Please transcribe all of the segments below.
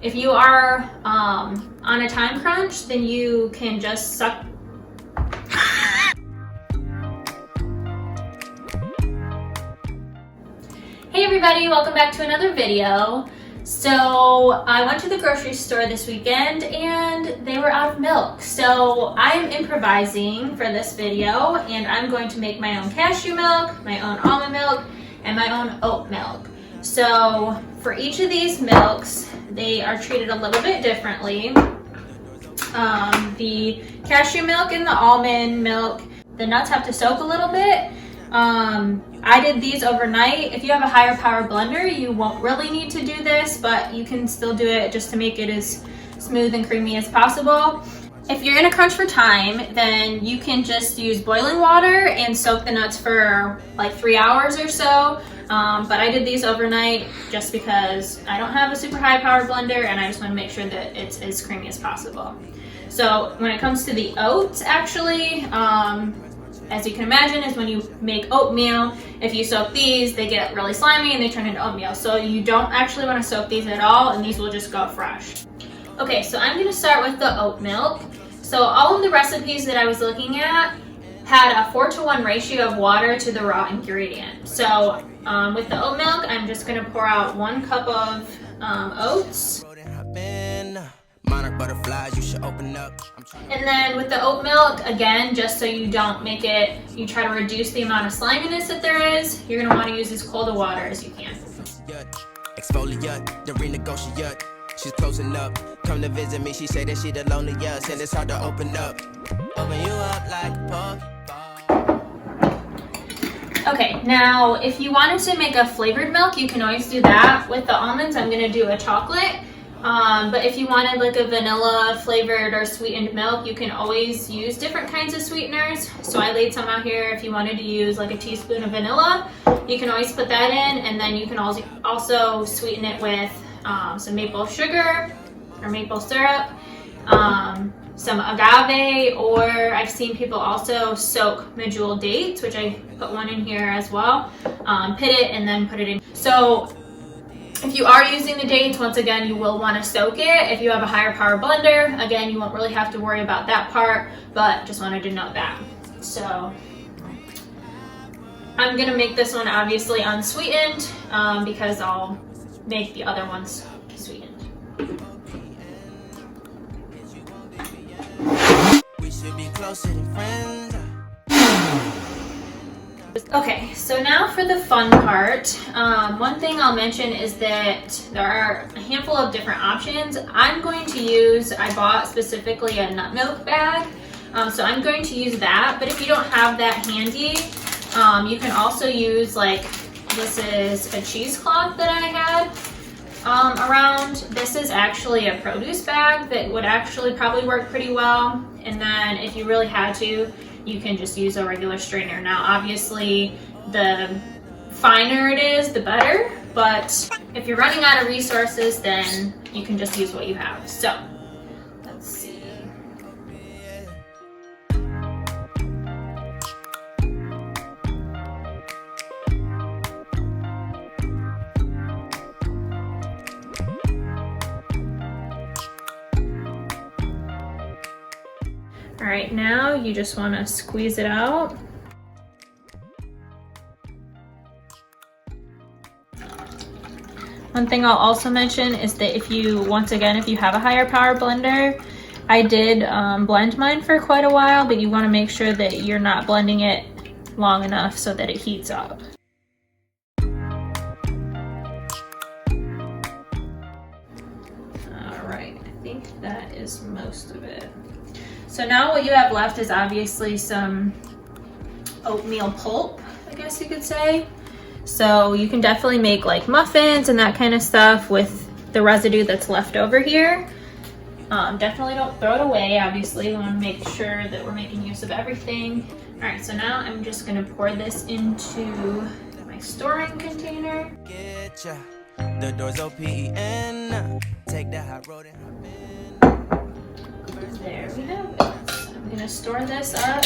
If you are on a time crunch, then you can just suck. Hey everybody, welcome back to another video. So I went to the grocery store this weekend and they were out of milk. So I'm improvising for this video and I'm going to make my own cashew milk, my own almond milk, and my own oat milk. So for each of these milks, they are treated a little bit differently. The cashew milk and the almond milk, the nuts have to soak a little bit. I did these overnight. If you have a higher power blender, you won't really need to do this, but you can still do it just to make it as smooth and creamy as possible. If you're in a crunch for time, then you can just use boiling water and soak the nuts for like 3 hours or so. But I did these overnight just because I don't have a super high power blender and I just want to make sure that it's as creamy as possible. So when it comes to the oats, actually, as you can imagine, is when you make oatmeal, if you soak these, they get really slimy and they turn into oatmeal. So you don't actually want to soak these at all, and these will just go fresh. Okay, so I'm gonna start with the oat milk. So all of the recipes that I was looking at had a 4:1 ratio of water to the raw ingredient. So with the oat milk, I'm just gonna pour out 1 cup of oats. Butterflies, you should open up. And then with the oat milk, again, just so you don't make it, you try to reduce the amount of sliminess that there is, you're gonna want to use as cold a water as you can. Exfoliate, the renegotiate. She's closing up. Come to visit me, she say that she the loneliest, and it's hard to open up. Open you up like a pug. Okay, now if you wanted to make a flavored milk, you can always do that. With the almonds, I'm gonna do a chocolate. But if you wanted like a vanilla flavored or sweetened milk, you can always use different kinds of sweeteners. So I laid some out here. If you wanted to use like a teaspoon of vanilla, you can always put that in, and then you can also sweeten it with some maple sugar or maple syrup, some agave, or I've seen people also soak medjool dates, which I put one in here as well, pit it and then put it in. So if you are using the dates, once again, you will want to soak it. If you have a higher power blender, again, you won't really have to worry about that part, but just wanted to note that. So I'm gonna make this one obviously unsweetened because I'll make the other ones sweetened. We should be closer than friends. Okay, so now for the fun part. One thing I'll mention is that there are a handful of different options. I'm going to use, I bought specifically a nut milk bag, so I'm going to use that, but if you don't have that handy, you can also use, like, this is a cheesecloth that I had around. This is actually a produce bag that would actually probably work pretty well, and then if you really had to, you can just use a regular strainer. Now, obviously, the finer it is, the better, but if you're running out of resources, then you can just use what you have. So, let's see. All right, now you just want to squeeze it out. One thing I'll also mention is that if you, once again, if you have a higher power blender, I did blend mine for quite a while, but you want to make sure that you're not blending it long enough so that it heats up. All right, I think that is most of it. So now what you have left is obviously some oatmeal pulp, I guess you could say. So you can definitely make like muffins and that kind of stuff with the residue that's left over here. Definitely don't throw it away, obviously. We want to make sure that we're making use of everything. All right, so now I'm just gonna pour this into my storing container. The doors open, take the hot road and hop in. There we have it. So I'm gonna store this up.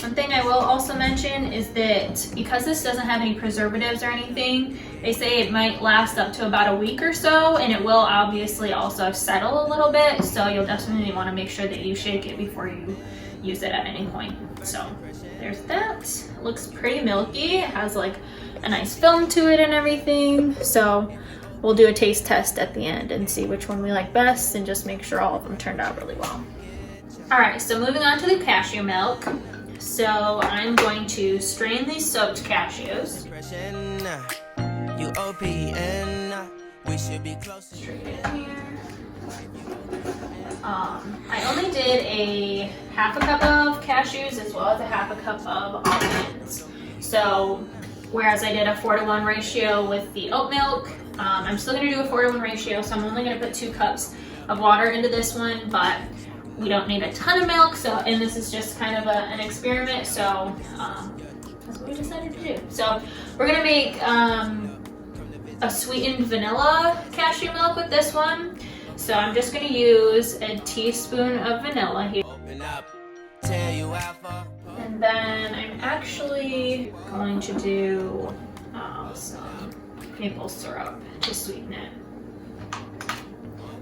One thing I will also mention is that because this doesn't have any preservatives or anything, they say it might last up to about a week or so, and it will obviously also settle a little bit, so you'll definitely want to make sure that you shake it before you use it at any point. So there's that. It looks pretty milky. It has like a nice film to it and everything, so we'll do a taste test at the end and see which one we like best and just make sure all of them turned out really well. All right, so moving on to the cashew milk. So I'm going to strain these soaked cashews. Straight in here. I only did a half a cup of cashews as well as a half a cup of almonds. So whereas I did a 4-to-1 ratio with the oat milk, I'm still gonna do a 4-to-1 ratio, so I'm only gonna put 2 cups of water into this one, but we don't need a ton of milk, so, and this is just kind of an experiment, so that's what we decided to do. So we're gonna make a sweetened vanilla cashew milk with this one. So I'm just gonna use a teaspoon of vanilla here. And then I'm actually going to do some maple syrup to sweeten it.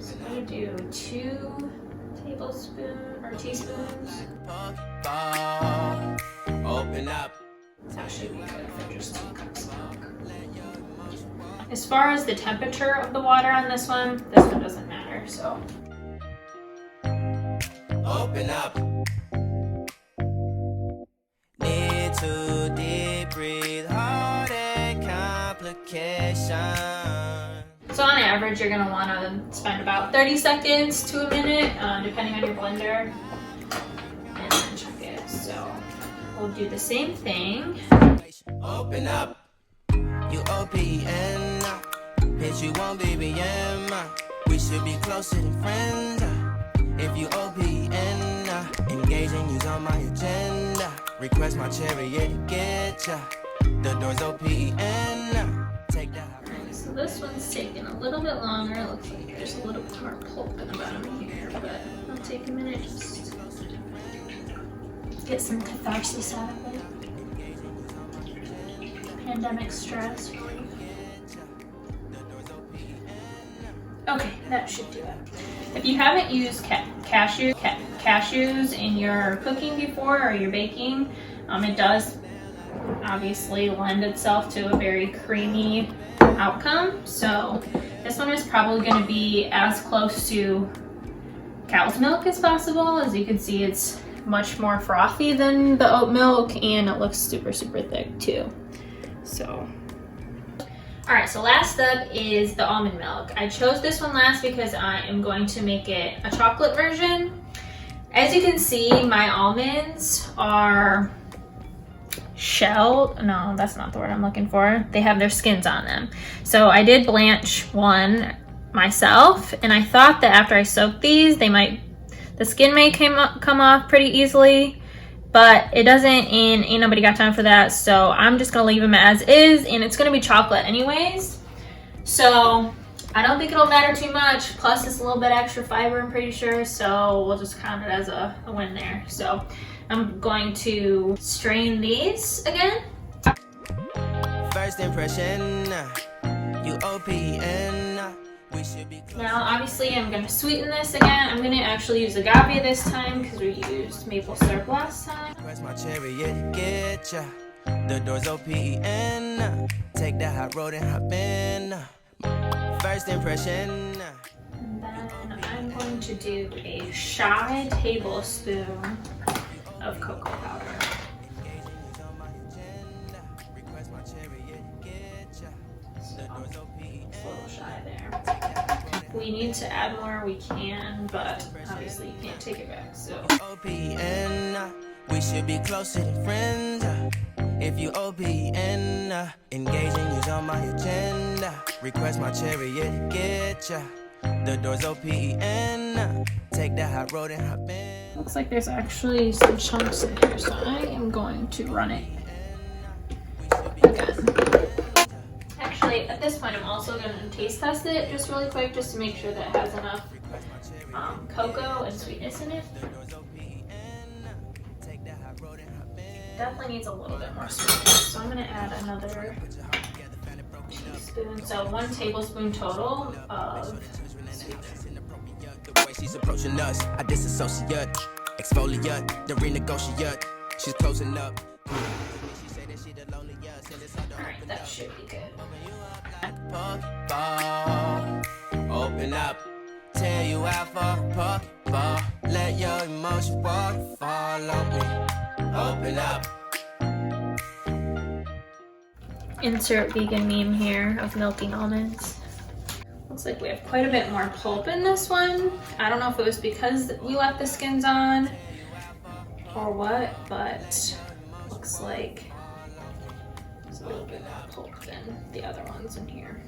So I'm gonna do 2 teaspoons. It's actually good for just 2 cups of milk. As far as the temperature of the water on this one doesn't matter, so. Open up. Need to deep breathe, heart and complication. So on average, you're gonna wanna spend about 30 seconds to a minute, depending on your blender, and then check it. So we'll do the same thing. Open up. You OPN, bitch, you won't BBM. We should be closer than friends. If you OPN, engaging you's on my agenda. Request my chariot to get ya. The door's OPN. Take that. Alright, so this one's taking a little bit longer. It looks like there's a little bit more pulp in the bottom here, but it'll take a minute just to get some catharsis out of it. Pandemic stress relief. Okay, that should do it. If you haven't used cashews in your cooking before or your baking, it does obviously lend itself to a very creamy outcome. So this one is probably going to be as close to cow's milk as possible. As you can see, it's much more frothy than the oat milk, and it looks super thick too. So, all right, so last up is the almond milk. I chose this one last because I am going to make it a chocolate version. As you can see, my almonds are shelled. No, that's not the word I'm looking for. They have their skins on them. So I did blanch one myself, and I thought that after I soaked these, the skin may come off pretty easily. But it doesn't, and ain't nobody got time for that, so I'm just gonna leave them as is, and it's gonna be chocolate anyways. So I don't think it'll matter too much, plus it's a little bit extra fiber, I'm pretty sure, so we'll just count it as a win there. So I'm going to strain these again. First impression, you OPN. Now obviously I'm going to sweeten this again. I'm going to actually use agave this time because we used maple syrup last time. The door's OPN. Take that hot road and hop in. First impression. And then I'm going to do a shy tablespoon of cocoa powder. A little shy there. We need to add more, we can, but obviously you can't take it back, so. OPN, we should be closer than friends. If you OPN, engaging you's on my agenda. Request my chariot to get ya. The door's OPN. Take that hot road and hop in. Looks like there's actually some chunks in here, so I am going to run it again. Actually, at this point, I'm also going to taste test it just really quick, just to make sure that it has enough cocoa and sweetness in it. definitely needs a little bit more sweetness. So I'm gonna add another teaspoon. So 1 tablespoon total of sweetener. She's approaching us. I disassociate, exfoliate, the renegotiate. She's closing up. Alright, that should be good. Open up, tell you out for let your emotion fall on me. Open up. Insert vegan meme here of milking almonds. Looks like we have quite a bit more pulp in this one. I don't know if it was because we left the skins on or what, but looks like there's a little bit more pulp than the other ones in here.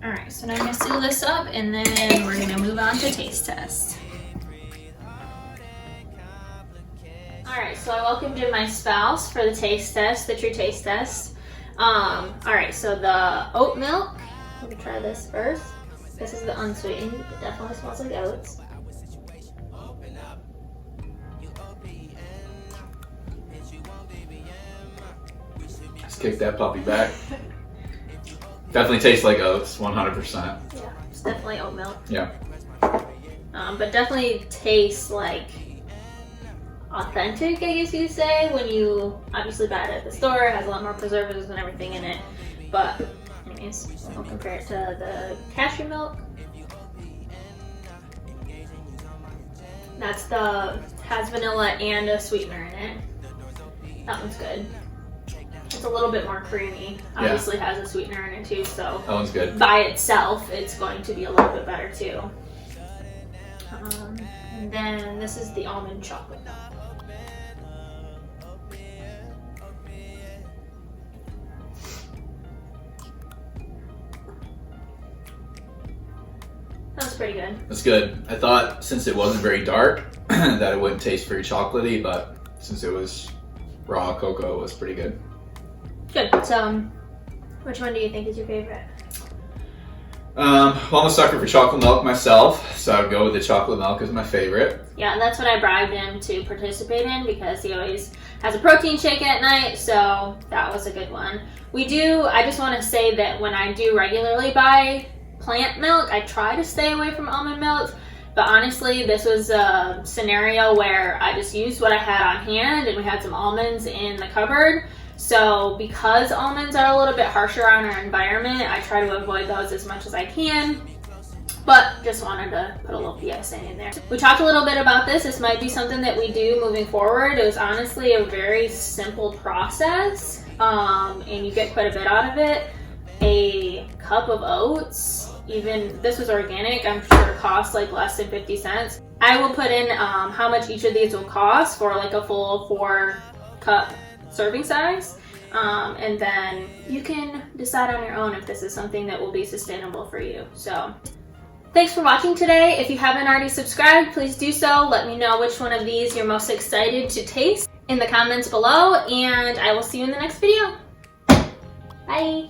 Alright, so now I'm going to seal this up and then we're going to move on to taste test. Alright, so I welcomed in my spouse for the taste test, the true taste test. Alright, so the oat milk, let me try this first. This is the unsweetened, it definitely smells like oats. Let's kick that puppy back. Definitely tastes like oats, 100%. Yeah, it's definitely oat milk. Yeah. But definitely tastes like authentic, I guess you could say, when you obviously buy it at the store. It has a lot more preservatives and everything in it. But anyways, we'll compare it to the cashew milk. Has vanilla and a sweetener in it. That one's good. It's a little bit more creamy. Obviously has a sweetener in it too, so That one's good. by itself it's going to be a little bit better too. And then this is the almond chocolate milk. That's pretty good. That's good. I thought since it wasn't very dark that it wouldn't taste very chocolatey, but since it was raw cocoa, it was pretty good. Good. So, which one do you think is your favorite? Well, I'm a sucker for chocolate milk myself, so I would go with the chocolate milk as my favorite. Yeah, that's what I bribed him to participate in because he always has a protein shake at night, so that was a good one. I just want to say that when I do regularly buy plant milk, I try to stay away from almond milk, but honestly, this was a scenario where I just used what I had on hand and we had some almonds in the cupboard. So because almonds are a little bit harsher on our environment, I try to avoid those as much as I can. But just wanted to put a little PSA in there. We talked a little bit about this. This might be something that we do moving forward. It was honestly a very simple process, and you get quite a bit out of it. A cup of oats, even this was organic, I'm sure it costs like less than 50 cents. I will put in how much each of these will cost for like a full 4-cup serving size, and then you can decide on your own if this is something that will be sustainable for you. So thanks for watching today. If you haven't already subscribed, please do so. Let me know which one of these you're most excited to taste in the comments below, and I will see you in the next video. Bye.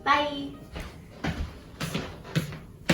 Bye.